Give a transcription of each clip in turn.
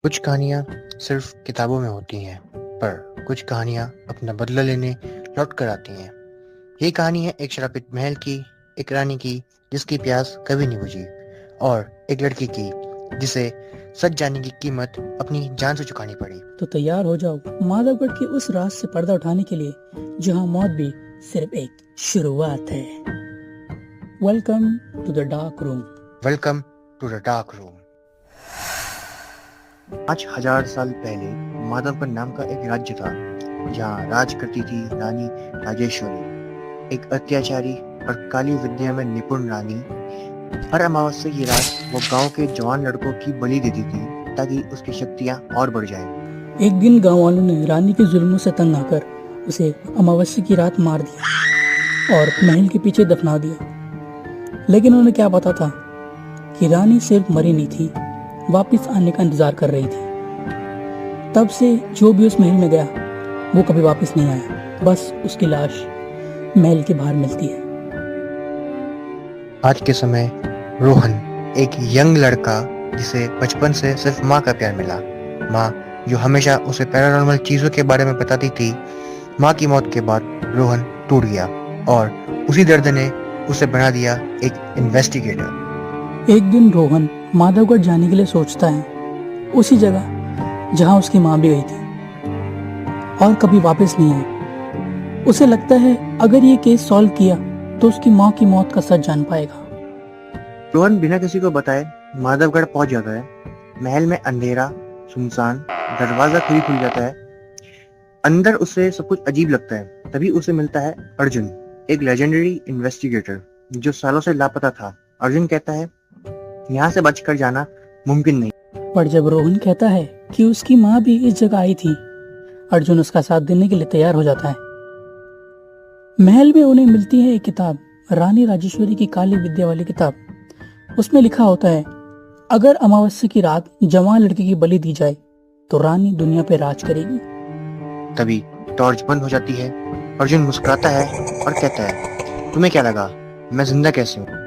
कुछ कहानियाँ सिर्फ किताबों में होती हैं, पर कुछ कहानियाँ अपना बदला लेने लौट कर आती हैं। ये कहानी है एक श्रापित महल की, एक रानी की जिसकी प्यास कभी नहीं बुझी, और एक लड़की की जिसे सच जानने की कीमत अपनी जान से चुकानी पड़ी। तो तैयार हो जाओ माधवगढ़ के उस राज से पर्दा उठाने के लिए जहां मौत भी सिर्फ एक शुरुआत है। Welcome to the dark room. Welcome to the dark room. 5000 साल पहले माधवगढ़ नाम का एक राज्य था, जहाँ राज करती थी रानी राजेश्वरी, एक अत्याचारी और काली विद्या में निपुण रानी। हर अमावस्या की रात वो गांव के जवान लड़कों की बलि देती थी ताकि उसकी शक्तियां और बढ़ जाएं। एक दिन गांव वालों ने रानी के जुल्मों से तंग आकर उसे अमावस्या की रात मार दिया और महल के पीछे दफना दिया। लेकिन उन्हें क्या पता था कि रानी सिर्फ मरी नहीं थी, वापस आने का इंतजार कर रही थी। तब से जो भी उस महल में गया वो कभी वापस नहीं आया, बस उसकी लाश महल के बाहर मिलती है। आज के समय रोहन एक यंग लड़का, जिसे बचपन से सिर्फ माँ का प्यार मिला, माँ जो हमेशा उसे पैरानॉर्मल चीजों के बारे में बताती थी। माँ की मौत के बाद रोहन टूट गया और उसी दर्द ने उसे बना दिया एक इन्वेस्टिगेटर। एक दिन रोहन माधवगढ़ जाने के लिए सोचता है, उसी जगह जहां उसकी माँ भी गई थी और कभी वापस नहीं आई। उसे लगता है अगर ये केस सॉल्व किया तो उसकी माँ की मौत का सच जान पाएगा। रोहन बिना किसी को बताए माधवगढ़ पहुंच जाता है। महल में अंधेरा, सुनसान, दरवाजा खुल जाता है। अंदर उसे सब कुछ अजीब लगता है। तभी उसे मिलता है अर्जुन, एक लेजेंडरी इन्वेस्टिगेटर जो सालों से लापता था। अर्जुन कहता है यहाँ से बचकर जाना मुमकिन नहीं। पर जब रोहन कहता है कि उसकी माँ भी इस जगह आई थी, अर्जुन उसका साथ देने के लिए तैयार हो जाता है। महल में उन्हें मिलती है एक किताब, रानी राजेश्वरी की काली विद्या वाली किताब। उसमें लिखा होता है, अगर अमावस्या की रात जवान लड़के की बलि दी जाए तो रानी दुनिया पे राज करेगी। तभी टॉर्च बंद हो जाती है। अर्जुन मुस्कुराता है और कहता है, तुम्हें क्या लगा मैं जिंदा कैसे हूँ?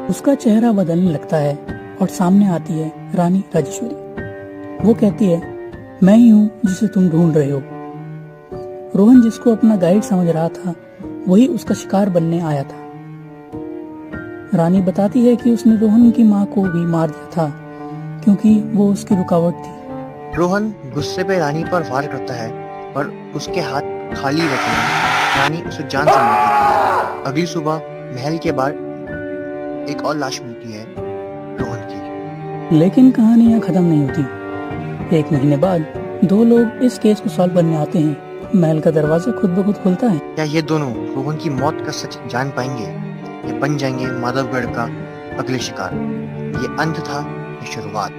उसका चेहरा बदलने लगता है और सामने आती है रानी राजेश्वरी। वो कहती है, मैं ही हूँ जिसे तुम ढूंढ रहे हो। रोहन जिसको अपना गाइड समझ रहा था, वही उसका शिकार बनने आया था। रानी बताती है कि उसने रोहन की माँ को भी मार दिया था क्योंकि वो उसकी रुकावट थी। रोहन गुस्से पे रानी पर वार करता है, पर उसके हाथ खाली रहते हैं। रानी उसे जान से मारती है। अगली सुबह महल के बाहर एक और लाश मिलती है, रोहन की। लेकिन कहानी यहाँ खत्म नहीं होती। एक महीने बाद दो लोग इस केस को सॉल्व करने आते हैं। महल का दरवाजा खुद ब खुद खुलता है। क्या ये दोनों रोहन की मौत का सच जान पाएंगे? ये बन जाएंगे माधवगढ़ का अगले शिकार? ये अंत था, ये शुरुआत।